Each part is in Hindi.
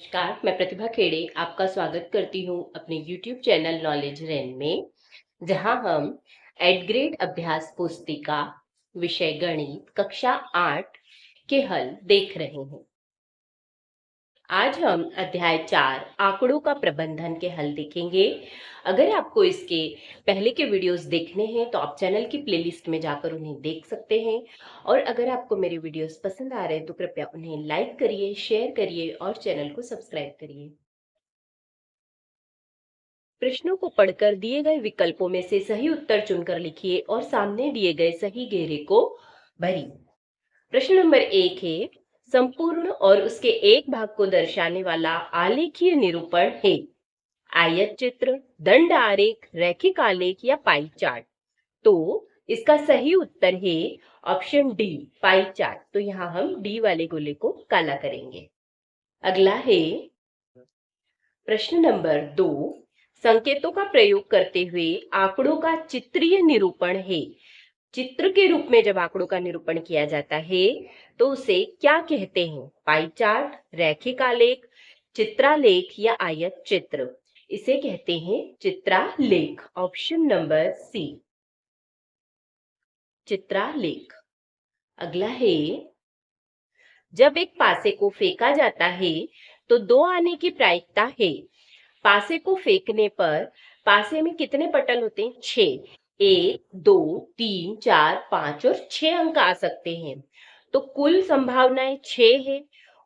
नमस्कार, मैं प्रतिभा खेड़े आपका स्वागत करती हूँ अपने YouTube चैनल नॉलेज रैन में, जहाँ हम एड ग्रेड अभ्यास पुस्तिका विषय गणित कक्षा 8 के हल देख रहे हैं। आज हम अध्याय 4 आंकड़ों का प्रबंधन के हल देखेंगे। अगर आपको इसके पहले के वीडियोस देखने हैं तो आप चैनल की प्लेलिस्ट में जाकर उन्हें देख सकते हैं, और अगर आपको मेरे वीडियोस पसंद आ रहे हैं तो कृपया उन्हें लाइक करिए, शेयर करिए और चैनल को सब्सक्राइब करिए। प्रश्नों को पढ़कर दिए गए विकल्पों में से सही उत्तर चुनकर लिखिए और सामने दिए गए सही घेरे को भरिए। प्रश्न नंबर 1 है, संपूर्ण और उसके एक भाग को दर्शाने वाला आलेखीय निरूपण है। आयत चित्र, दंड आरेख, रैखिक आलेख या पाई चार्ट। तो इसका सही उत्तर है ऑप्शन डी, पाई चार्ट। तो यहाँ हम डी वाले गोले को काला करेंगे। अगला है प्रश्न नंबर 2, संकेतों का प्रयोग करते हुए आंकड़ों का चित्रीय निरूपण है। चित्र के रूप में जब आंकड़ों का निरूपण किया जाता है तो उसे क्या कहते हैं? पाई चार्ट, रैखिक आलेख, चित्रालेख या आयत चित्र। इसे कहते हैं चित्रालेख। Option number C, चित्रालेख। अगला है, जब एक पासे को फेंका जाता है तो 2 आने की प्रायिकता है। पासे को फेंकने पर पासे में कितने पटल होते हैं? 6। 1, 2, 3, 4, 5 और 6 अंक आ सकते हैं। तो कुल संभावनाएं 6 है।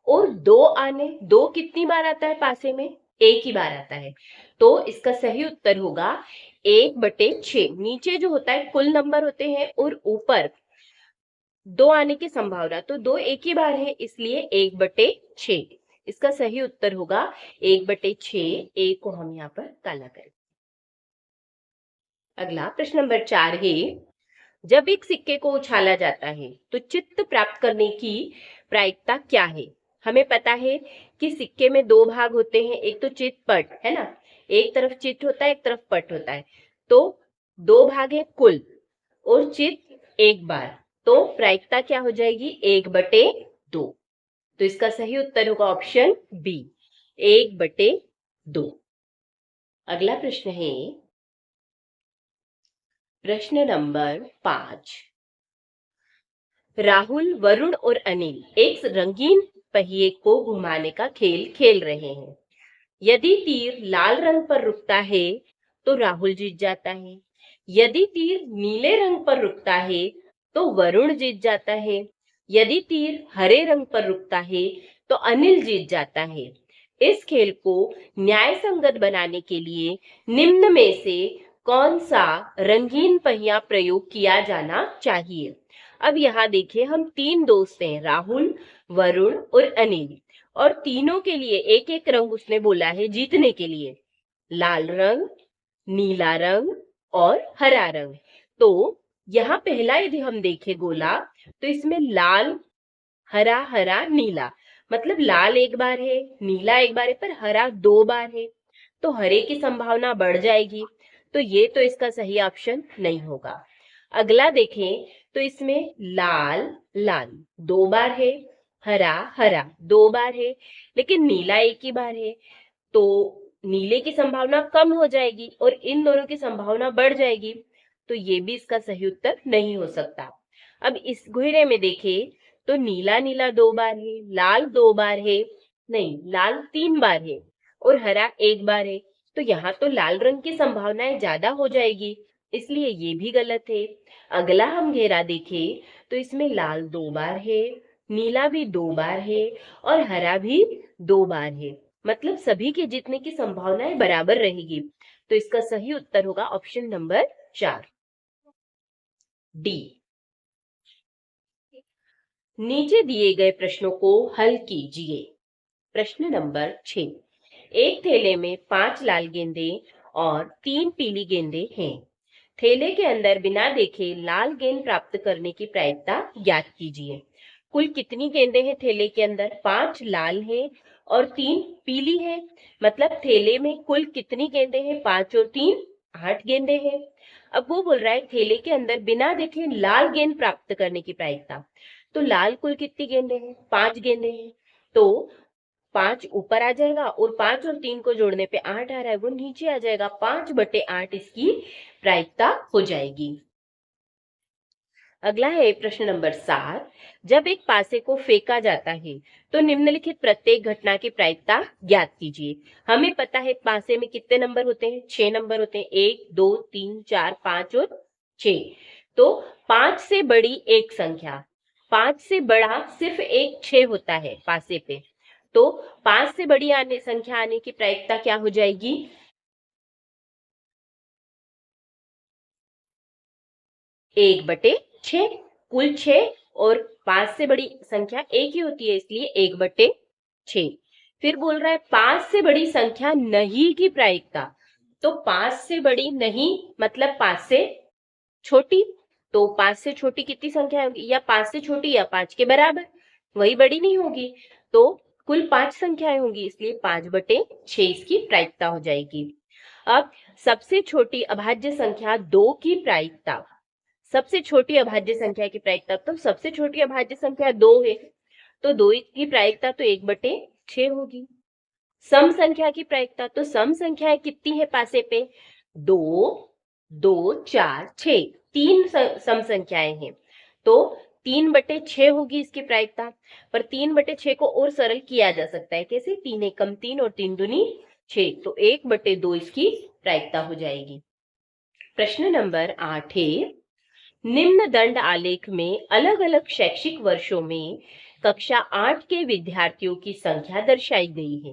और 2 आने, 2 कितनी बार आता है पासे में? एक ही बार आता है। तो इसका सही उत्तर होगा 1/6। नीचे जो होता है कुल नंबर होते हैं और ऊपर 2 आने की संभावना, तो 2 एक ही बार है, इसलिए 1/6। इसका सही उत्तर होगा 1/6। ए को हम यहाँ पर काला करें। अगला प्रश्न नंबर 4 है, जब एक सिक्के को उछाला जाता है तो चित्त प्राप्त करने की प्रायिकता क्या है? हमें पता है कि सिक्के में 2 भाग होते हैं, एक तो चित पट है ना, एक तरफ चित होता है, एक तरफ पट होता है। तो 2 भाग है कुल और चित एक बार, तो प्रायिकता क्या हो जाएगी? 1/2। तो इसका सही उत्तर होगा ऑप्शन बी, 1/2। अगला प्रश्न है प्रश्न नंबर 5, राहुल, वरुण और अनिल एक रंगीन पहिए को घुमाने का खेल खेल रहे हैं। यदि तीर लाल रंग पर रुकता है तो राहुल जीत जाता है। यदि तीर नीले रंग पर रुकता है तो वरुण जीत जाता है। यदि तीर हरे रंग पर रुकता है तो अनिल जीत जाता है। इस खेल को न्याय संगत बनाने के लिए निम्न में से कौन सा रंगीन पहिया प्रयोग किया जाना चाहिए? अब यहाँ देखिए, हम 3 दोस्त हैं, राहुल, वरुण और अनिल, और तीनों के लिए एक एक रंग उसने बोला है जीतने के लिए, लाल रंग, नीला रंग और हरा रंग। तो यहाँ पहला यदि हम देखें गोला, तो इसमें लाल, हरा, हरा, नीला, मतलब लाल एक बार है, नीला एक बार है, पर हरा 2 बार है। तो हरे की संभावना बढ़ जाएगी, तो ये तो इसका सही ऑप्शन नहीं होगा। अगला देखें तो इसमें लाल, लाल 2 बार है, हरा, हरा 2 बार है, लेकिन नीला एक ही बार है। तो नीले की संभावना कम हो जाएगी और इन दोनों की संभावना बढ़ जाएगी, तो ये भी इसका सही उत्तर नहीं हो सकता। अब इस घेरे में देखें तो नीला नीला 2 बार है, लाल 2 बार है, नहीं लाल 3 बार है और हरा 1 बार है। तो यहाँ तो लाल रंग की संभावनाएं ज्यादा हो जाएगी, इसलिए ये भी गलत है। अगला हम घेरा देखें तो इसमें लाल 2 बार है, नीला भी 2 बार है और हरा भी 2 बार है, मतलब सभी के जीतने की संभावनाएं बराबर रहेगी। तो इसका सही उत्तर होगा ऑप्शन नंबर 4, डी। नीचे दिए गए प्रश्नों को हल कीजिए। प्रश्न नंबर 6, एक थैले में 5 लाल गेंदे और 3 पीली गेंदे हैं। थैले के अंदर बिना देखे लाल गेंद प्राप्त करने की प्रायिकता ज्ञात कीजिए। कुल कितनी गेंदें हैं थैले के अंदर? 5 लाल हैं और 3 पीली हैं, मतलब थैले में कुल कितनी गेंदें हैं? 5 और 3 8 गेंदें हैं। अब वो बोल रहा है थैले के अंदर बिना देखे लाल गेंद प्राप्त करने की प्रायिकता। तो लाल कुल कितनी गेंदें हैं? 5 गेंदें हैं। तो 5 ऊपर आ जाएगा और 5 और 3 को जोड़ने पे 8 आ रहा है, वो नीचे आ जाएगा। 5/8 इसकी प्रायिकता हो जाएगी। अगला है प्रश्न नंबर 7। जब एक पासे को फेंका जाता है तो निम्नलिखित प्रत्येक घटना की प्रायिकता ज्ञात कीजिए। हमें पता है पासे में कितने नंबर होते हैं? 6 नंबर होते हैं। 1, 2, 3, 4, 5 और 6। तो 5 से बड़ी एक संख्या, 5 से बड़ा सिर्फ एक 6 होता है पासे पे। तो 5 से बड़ी संख्या आने की प्रायिकता क्या हो जाएगी? 1/6। कुल 6 और 5 से बड़ी संख्या एक ही होती है, इसलिए 1/6। फिर बोल रहा है 5 से बड़ी संख्या नहीं की प्रायिकता। तो 5 से बड़ी नहीं मतलब 5 से छोटी। तो 5 से छोटी कितनी संख्या होगी? या 5 से छोटी या 5 के बराबर, वही बड़ी नहीं होगी। तो कुल 5 संख्याएं होंगी, इसलिए 5/6 इसकी प्रायिकता हो जाएगी। अब सबसे छोटी अभाज्य संख्या 2 की प्रायिकता, सबसे छोटी अभाज्य संख्या की प्रायिकता, तो सबसे छोटी अभाज्य संख्या 2 है, तो 2 की प्रायिकता तो 1/6 होगी। सम संख्या की प्रायिकता, तो सम संख्याएं कितनी है पासे पे? 2, 2, 4, 6, 3 सम संख्याएं हैं, तो 3/6 होगी इसकी प्रायिकता। पर 3/6 को और सरल किया जा सकता है, कैसे? 3 एकम 3 और 3 दूनी 6, तो 1/2 इसकी प्रायिकता हो जाएगी। प्रश्न नंबर 8 है, निम्न दंड आलेख में अलग अलग शैक्षिक वर्षों में कक्षा 8 के विद्यार्थियों की संख्या दर्शाई गई है।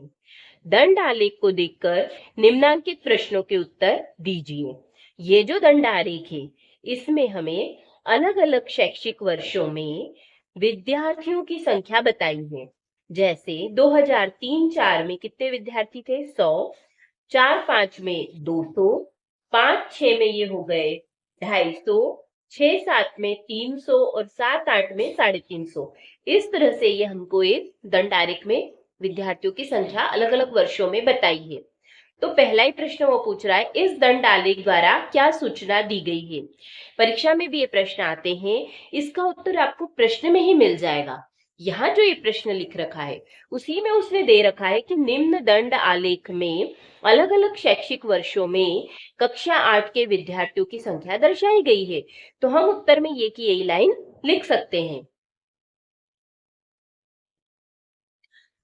दंड आलेख को देखकर निम्नांकित प्रश्नों के उत्तर दीजिए। ये जो दंड आलेख है, इसमें हमें अलग अलग शैक्षिक वर्षों में विद्यार्थियों की संख्या बताई है। जैसे 2003-4 में कितने विद्यार्थी थे? 100, 4-5 में 200, 5-6 में ये हो गए 250, 6-7 में 300 और 7-8 में 350। इस तरह से ये हमको एक दंड आलेख में विद्यार्थियों की संख्या अलग अलग वर्षों में बताई है। तो पहला ही प्रश्न वो पूछ रहा है, इस दंड आलेख द्वारा क्या सूचना दी गई है? परीक्षा में भी ये प्रश्न आते हैं, इसका उत्तर आपको प्रश्न में ही मिल जाएगा। यहाँ जो ये प्रश्न लिख रखा है उसी में उसने दे रखा है कि निम्न दंड आलेख में अलग अलग शैक्षिक वर्षों में कक्षा 8 के विद्यार्थियों की संख्या दर्शाई गई है। तो हम उत्तर में ये की यही लाइन लिख सकते हैं।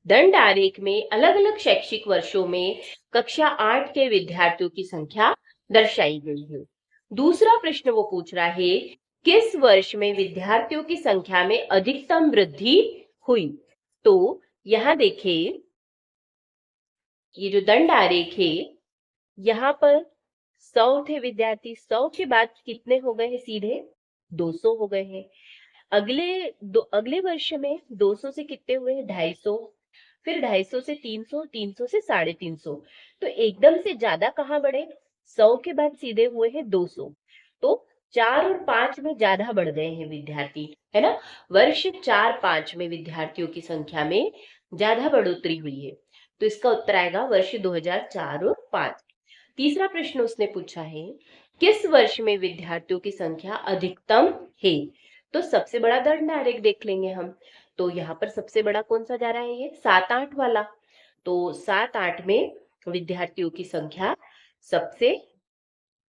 दंड आरेख में अलग अलग शैक्षिक वर्षों में कक्षा 8 के विद्यार्थियों की संख्या दर्शाई गई है। दूसरा प्रश्न वो पूछ रहा है, किस वर्ष में विद्यार्थियों की संख्या में अधिकतम वृद्धि हुई? तो यहां देखिए, ये जो दंड आरेख है, यहाँ पर 100 थे विद्यार्थी, 100 के बाद कितने हो गए हैं? सीधे 200 हो गए हैं। अगले वर्ष में 200 से कितने हुए हैं? 250, फिर 250 से 300, 300 से 350। तो एकदम से ज्यादा कहाँ बढ़े? 100 के बाद सीधे हुए हैं 200। तो 4 और 5 में ज्यादा बढ़ गए हैं विद्यार्थी, है ना? वर्ष 4-5 में विद्यार्थियों की संख्या में ज्यादा बढ़ोतरी हुई है। तो इसका उत्तर आएगा वर्ष 2004 और 5। तीसरा प्रश्न उसने पूछा है, किस वर्ष में विद्यार्थियों की संख्या अधिकतम है? तो सबसे बड़ा दंड आरेख देख लेंगे हम। तो यहाँ पर सबसे बड़ा कौन सा जा रहा है? ये 7-8 वाला। तो 7-8 में विद्यार्थियों की संख्या सबसे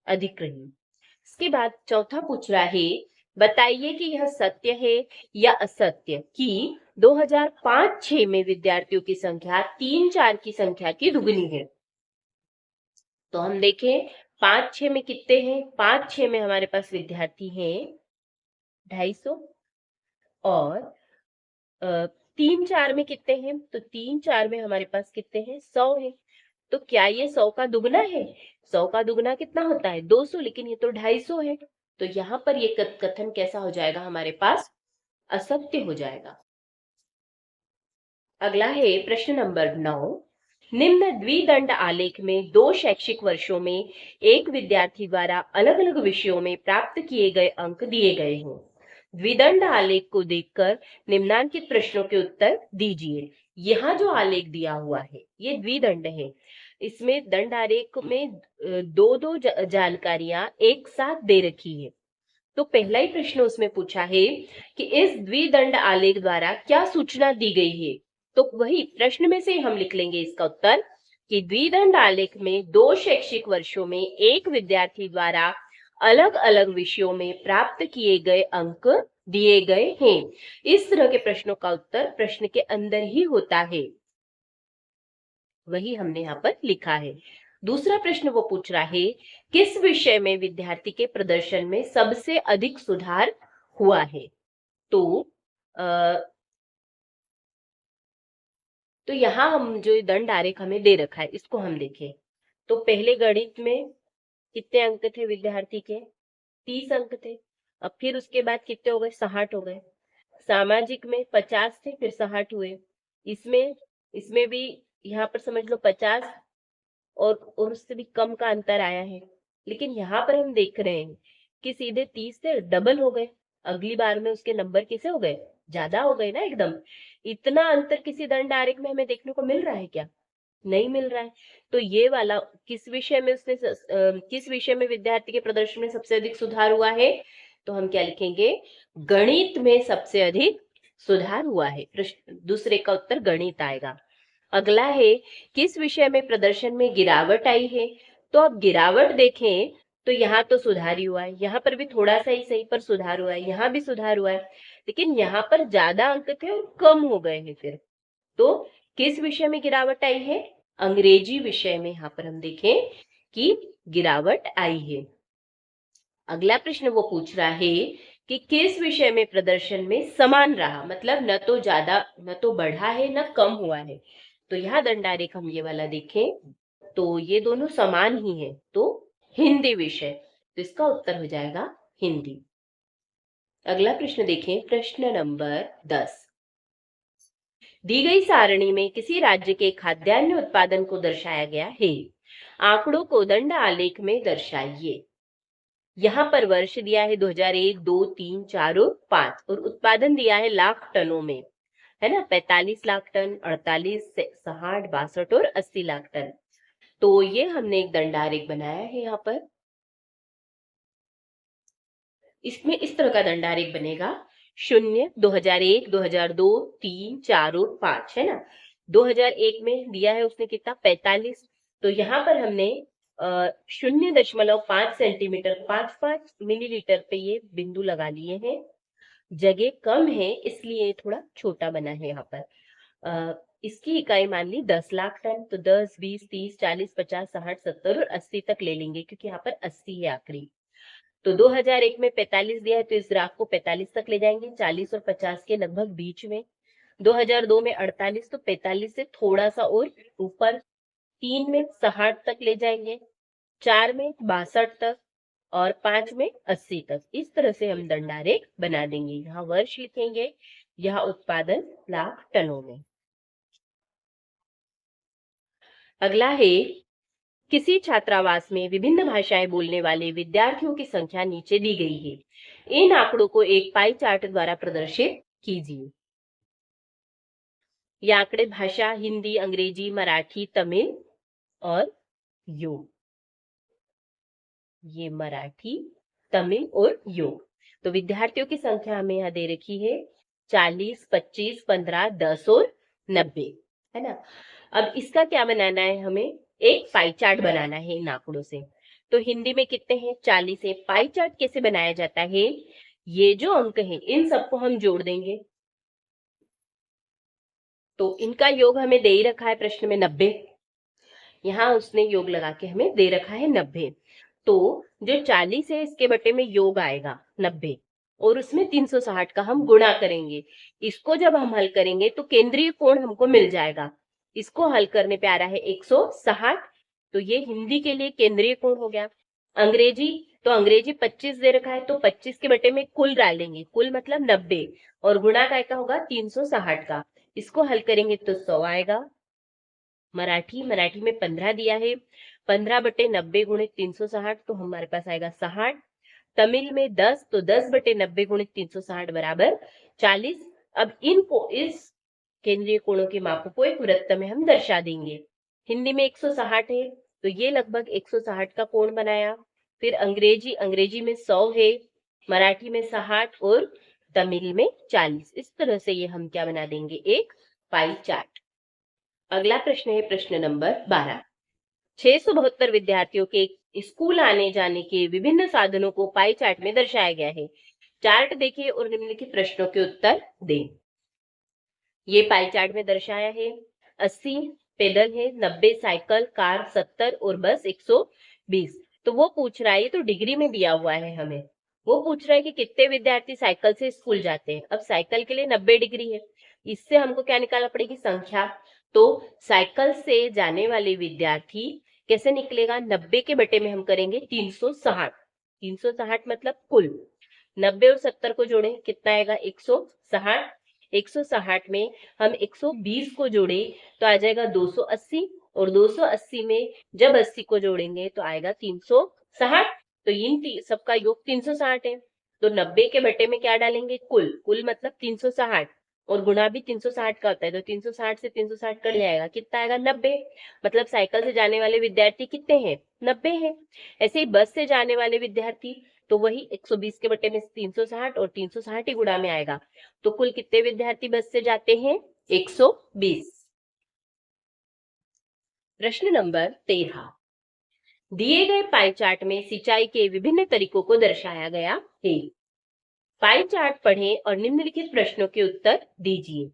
अधिक रही। इसके बाद चौथा पूछ रहा है, बताइए कि यह सत्य है या असत्य कि 2005-6 में विद्यार्थियों की संख्या 3-4 की संख्या की दुगनी है। तो हम देखें 5-6 में कितने हैं? 5-6 में हमारे पास विद्यार्थी हैं 250 और 3-4 में कितने हैं? तो 3-4 में हमारे पास कितने हैं? 100 है। तो क्या ये 100 का दुगना है? 100 का दुगना कितना होता है? 200, लेकिन ये तो 250 है। तो यहाँ पर ये कथन कैसा हो जाएगा? हमारे पास असत्य हो जाएगा। अगला है प्रश्न नंबर 9। निम्न द्विदंड आलेख में 2 शैक्षिक वर्षों में एक विद्यार्थी द्वारा अलग अलग विषयों में प्राप्त किए गए अंक दिए गए हैं। द्विदंड आलेख को देखकर निम्नांकित प्रश्नों के उत्तर दीजिए। यहाँ जो आलेख दिया हुआ है ये द्विदंड है। इसमें दंड आलेख में दो जानकारियां एक साथ दे रखी है। तो पहला ही प्रश्न उसमें पूछा है कि इस द्विदंड आलेख द्वारा क्या सूचना दी गई है? तो वही प्रश्न में से हम लिख लेंगे इसका उत्तर कि द्विदंड आलेख में 2 शैक्षिक वर्षों में एक विद्यार्थी द्वारा अलग अलग विषयों में प्राप्त किए गए अंक दिए गए हैं। इस तरह के प्रश्नों का उत्तर प्रश्न के अंदर ही होता है, वही हमने यहाँ पर लिखा है। दूसरा प्रश्न वो पूछ रहा है, किस विषय में विद्यार्थी के प्रदर्शन में सबसे अधिक सुधार हुआ है? तो यहाँ हम जो दंड आरेख हमें दे रखा है इसको हम देखें तो पहले गणित में कितने अंक थे विद्यार्थी के? 30 अंक थे। अब फिर उसके बाद कितने हो गए? 60 हो गए। सामाजिक में 50 थे, फिर 60 हुए। इसमें भी यहाँ पर समझ लो 50 और उससे भी कम का अंतर आया है। लेकिन यहाँ पर हम देख रहे हैं कि सीधे 30 से डबल हो गए। अगली बार में उसके नंबर कैसे हो गए? ज्यादा हो गए ना एकदम। इतना अंतर किसी दंड आरेख में हमें देखने को मिल रहा है क्या? नहीं मिल रहा है। तो ये वाला किस विषय में किस विषय में विद्यार्थी के प्रदर्शन में सबसे अधिक सुधार हुआ है? तो हम क्या लिखेंगे? गणित में सबसे अधिक सुधार हुआ है। दूसरे का उत्तर गणित आएगा। अगला है, किस विषय में प्रदर्शन में गिरावट आई है? तो अब गिरावट देखें तो यहाँ तो सुधार ही हुआ है, यहाँ पर भी थोड़ा सा ही सही पर सुधार हुआ है, यहाँ भी सुधार हुआ है, लेकिन यहाँ पर ज्यादा अंक थे और कम हो गए हैं। फिर तो किस विषय में गिरावट आई है? अंग्रेजी विषय में यहाँ पर हम देखें कि गिरावट आई है। अगला प्रश्न वो पूछ रहा है कि किस विषय में प्रदर्शन में समान रहा, मतलब न तो ज्यादा न तो बढ़ा है न कम हुआ है। तो यहाँ दंडारेख हम ये वाला देखें तो ये दोनों समान ही है। तो हिंदी विषय, तो इसका उत्तर हो जाएगा हिंदी। अगला प्रश्न देखें, प्रश्न नंबर 10। दी गई सारणी में किसी राज्य के खाद्यान्न उत्पादन को दर्शाया गया है। आंकड़ों को दंड आलेख में दर्शाइए। यहाँ पर वर्ष दिया है 2001, 2, 3, 4 और 5 और उत्पादन दिया है लाख टनों में, है ना? 45 लाख टन, 48, 60, 62 और 80 लाख टन। तो ये हमने एक दंडारेख बनाया है यहाँ पर। इसमें इस तरह का दंडारेख बनेगा, 0, 2001, 2002, 3, 4 और 5, है ना? 2001 में दिया है उसने कितना? 45। तो यहाँ पर हमने 0.5 सेंटीमीटर 5 मिलीलीटर पे ये बिंदु लगा लिए हैं। जगह कम है इसलिए थोड़ा छोटा बना है यहाँ पर। इसकी इकाई मान ली 10 लाख टन, तो 10, 20, 30, 40, 50, 60, 70 और 80 तक ले लेंगे क्योंकि यहाँ पर 80 है आखिरी। तो 2001 में 45 दिया है तो इस ग्राफ को 45 तक ले जाएंगे, 40 और 50 के लगभग बीच में। 2002 में 48, तो 45 से थोड़ा सा और ऊपर। 3 में 60 तक ले जाएंगे, 4 में 62 तक और 5 में 80 तक। इस तरह से हम दंडारेख बना देंगे। यहाँ वर्ष लिखेंगे, यहाँ उत्पादन लाख टनों में। अगला है, किसी छात्रावास में विभिन्न भाषाएं बोलने वाले विद्यार्थियों की संख्या नीचे दी गई है। इन आंकड़ों को एक पाई चार्ट द्वारा प्रदर्शित कीजिए। ये आंकड़े भाषा हिंदी, अंग्रेजी, मराठी, तमिल और योग। ये मराठी, तमिल और योग। तो विद्यार्थियों की संख्या हमें यहाँ दे रखी है 40, 25, 15, 10 और 90, है ना? अब इसका क्या बनाना है? हमें एक पाई चार्ट बनाना है इन आंकड़ों से। तो हिंदी में कितने हैं? 40 है। पाई चार्ट कैसे बनाया जाता है? ये जो अंक है इन सबको हम जोड़ देंगे। तो इनका योग हमें दे ही रखा है प्रश्न में 90। यहाँ उसने योग लगा के हमें दे रखा है 90। तो जो 40 है इसके बटे में योग आएगा 90 और उसमें 360 का हम गुणा करेंगे। इसको जब हम हल करेंगे तो केंद्रीय कोण हमको मिल जाएगा। इसको हल करने पे आ रहा है 160। तो ये हिंदी के लिए केंद्रीय कोण हो गया। अंग्रेजी, तो अंग्रेजी 25 दे रखा है तो 25 के बटे में कुल डालेंगे, कुल मतलब 90 और गुणा का होगा 360 का। इसको हल करेंगे तो 100 आएगा। मराठी में 15 दिया है, 15 बटे 90 गुणित 360 तो हमारे पास आएगा 60। तमिल में 10, तो 10 बटे 90 गुणित 360 बराबर 40। अब इनको इस केंद्रीय कोणों के मापों को एक वृत्त में हम दर्शा देंगे। हिंदी में 160 है तो ये लगभग 160 का कोण बनाया। फिर अंग्रेजी में 100 है, मराठी में 60 और तमिल में 40। इस तरह से ये हम क्या बना देंगे? एक पाई चार्ट। अगला प्रश्न है प्रश्न नंबर 12। 672 विद्यार्थियों के स्कूल आने जाने के विभिन्न साधनों को पाई चार्ट में दर्शाया गया है। चार्ट देखिए और निम्नलिखित प्रश्नों के उत्तर दें। ये पाई चार्ट में दर्शाया है 80 पैदल है, 90 साइकिल, कार 70 और बस 120। तो वो पूछ रहा है, ये तो डिग्री में दिया हुआ है हमें, वो पूछ रहा है कि कितने विद्यार्थी साइकिल से स्कूल जाते हैं। अब साइकिल के लिए 90 डिग्री है, इससे हमको क्या निकालना पड़ेगी, संख्या। तो साइकिल से जाने वाले विद्यार्थी कैसे निकलेगा, 90 के बटे में हम करेंगे 360। 360 मतलब कुल 90 और 70 को जोड़े कितना आएगा 160। 160 में हम 120 को जोड़े तो आ जाएगा 280, और 280 में जब 80 को जोड़ेंगे तो आएगा 360। तो इन सबका योग 360 है। तो 90 के बटे में क्या डालेंगे, कुल। कुल मतलब 360, और गुणा भी 360 का होता है। तो 360 से 360 कट जाएगा, कितना आएगा 90। मतलब साइकिल से जाने वाले विद्यार्थी कितने हैं, 90 हैं। ऐसे ही बस से जाने वाले विद्यार्थी तो वही 120 के बटे में 360, और 360 ही गुणा में आएगा। तो कुल कितने विद्यार्थी बस से जाते हैं, 120। प्रश्न नंबर 13। दिए गए पाई चार्ट में सिंचाई के विभिन्न तरीकों को दर्शाया गया है। पाई चार्ट पढ़ें और निम्नलिखित प्रश्नों के उत्तर दीजिए।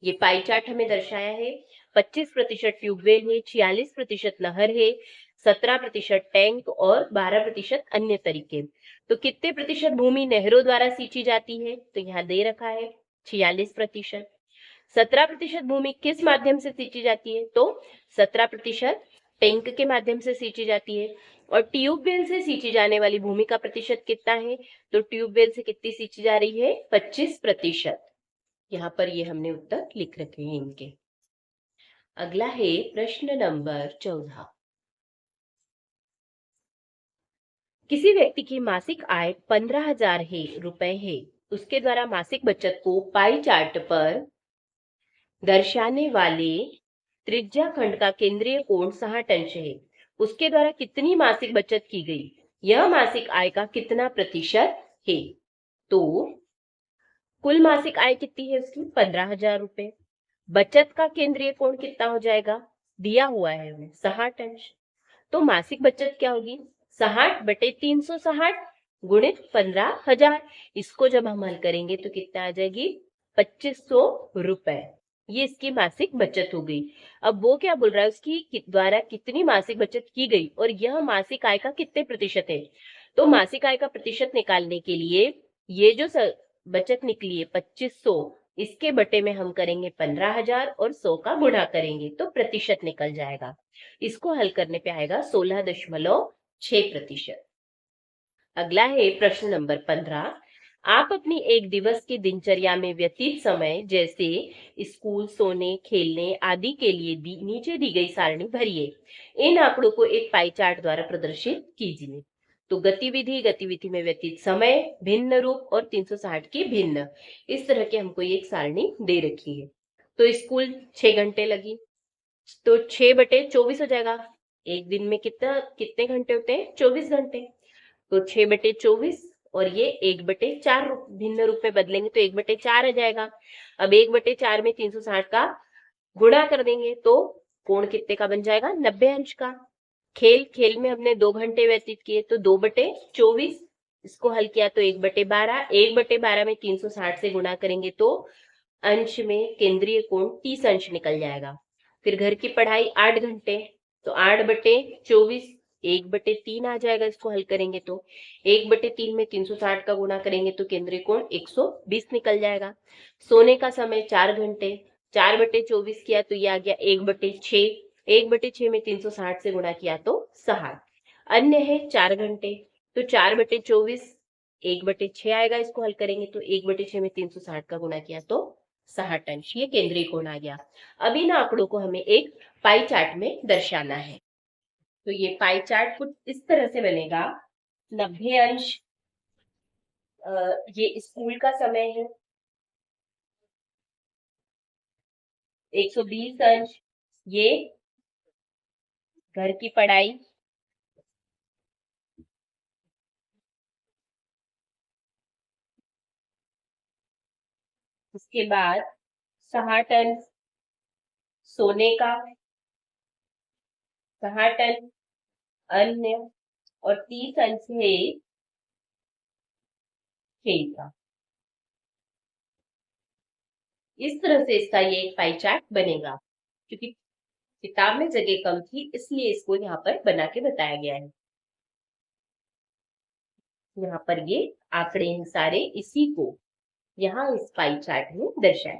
ये पाई चार्ट हमें दर्शाया है 25% ट्यूबवेल है, 46% नहर है, 17% टैंक और 12% अन्य तरीके। तो कितने प्रतिशत भूमि नहरों द्वारा सींची जाती है, तो यहाँ दे रखा है 46%। 17% भूमि किस माध्यम से सींची जाती है, तो 17% टैंक के माध्यम से सींची जाती है। और ट्यूबवेल से सींची जाने वाली भूमि का प्रतिशत कितना है, तो ट्यूबवेल से कितनी सींची जा रही है, 25%। यहाँ पर ये हमने उत्तर लिख रखे हैं इनके। अगला है प्रश्न नंबर 14। किसी व्यक्ति की मासिक आय 15,000 रुपए है, उसके द्वारा मासिक बचत को पाई चार्ट पर दर्शाने वाले त्रिज्या खंड का केंद्रीय कोण 60 अंश है। उसके द्वारा कितनी मासिक बचत की गई, यह मासिक आय का कितना प्रतिशत है। तो कुल मासिक आय कितनी है उसकी, 15,000 रुपए। बचत का केंद्रीय कोण कितना हो जाएगा, दिया हुआ है हमें 60 अंश। तो मासिक बचत क्या होगी, 60 बटे 360 गुणित 15,000। इसको जब हम हल करेंगे तो कितना आ जाएगी, 2500 रुपए। ये इसकी मासिक बचत हो गई। अब वो क्या बोल रहा है, उसकी द्वारा कितनी मासिक बचत की गई और यह मासिक आय का कितने प्रतिशत है। तो मासिक आय का प्रतिशत निकालने के लिए ये जो बचत निकली है 2500, इसके बटे में हम करेंगे 15,000 और 100 का गुणा करेंगे तो प्रतिशत निकल जाएगा। इसको हल करने पे आएगा 16.6%। अगला है प्रश्न नंबर 15। आप अपनी एक दिवस की दिनचर्या में व्यतीत समय जैसे स्कूल, सोने, खेलने आदि के लिए नीचे दी गई सारणी भरिए। इन आंकड़ों को एक पाई चार्ट द्वारा प्रदर्शित कीजिए। तो गतिविधि, गतिविधि में व्यतीत समय, भिन्न रूप और 360 की भिन्न, इस तरह की हमको एक सारणी दे रखी है। तो स्कूल 6 घंटे लगी, तो 6 बटे 24 हो जाएगा। एक दिन में कितने घंटे होते हैं, 24 घंटे। तो 6 बटे 24 और ये 1/4 भिन्न रूप में बदलेंगे तो 1/4 आ जाएगा। अब 1/4 में 360 का गुणा कर देंगे तो कोण कितने का बन जाएगा, 90 अंश का। खेल में हमने 2 घंटे व्यतीत किए तो 2/24, इसको हल किया तो 1/12। 1/12 में 360 से गुणा करेंगे तो अंश में केंद्रीय कोण 30 अंश निकल जाएगा। फिर घर की पढ़ाई 8 घंटे, तो 8/24 1/3 आ जाएगा। इसको हल करेंगे तो 1/3 में 360 का गुणा करेंगे तो केंद्रीय कोण 120 निकल जाएगा। सोने का समय 4 घंटे, 4/24 किया तो ये आ गया 1/6। 1/6 में 360 से गुणा किया तो 60। अन्य है 4 घंटे, तो 4/24 1/6 आएगा। इसको हल करेंगे तो 1/6 में 360 का गुणा किया तो 60 अंश, ये केंद्रीय कोण आ गया। अब इन आंकड़ों को हमें एक पाई चार्ट में दर्शाना है। तो ये पाई चार्ट कुछ इस तरह से बनेगा। 90 अंश ये स्कूल का समय है, 120 अंश ये घर की पढ़ाई, उसके बाद 60 अंश सोने का, 6 टन अन्य और 30 अंश है खेल का। इस तरह से इसका ये एक पाई चार्ट बनेगा। क्योंकि किताब में जगह कम थी इसलिए इसको यहाँ पर बना के बताया गया है। यहाँ पर ये आंकड़े हैं सारे, इसी को यहाँ इस पाई चार्ट में दर्शाए।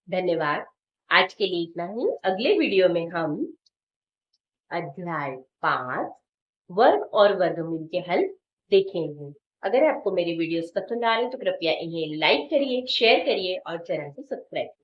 धन्यवाद। आज के लिए इतना ही। अगले वीडियो में हम अध्याय 5 वर्ग और वर्गमूल के हल देखेंगे। अगर आपको मेरी वीडियोस पसंद आ रही तो कृपया इन्हें लाइक करिए, शेयर करिए और चैनल को सब्सक्राइब करिए।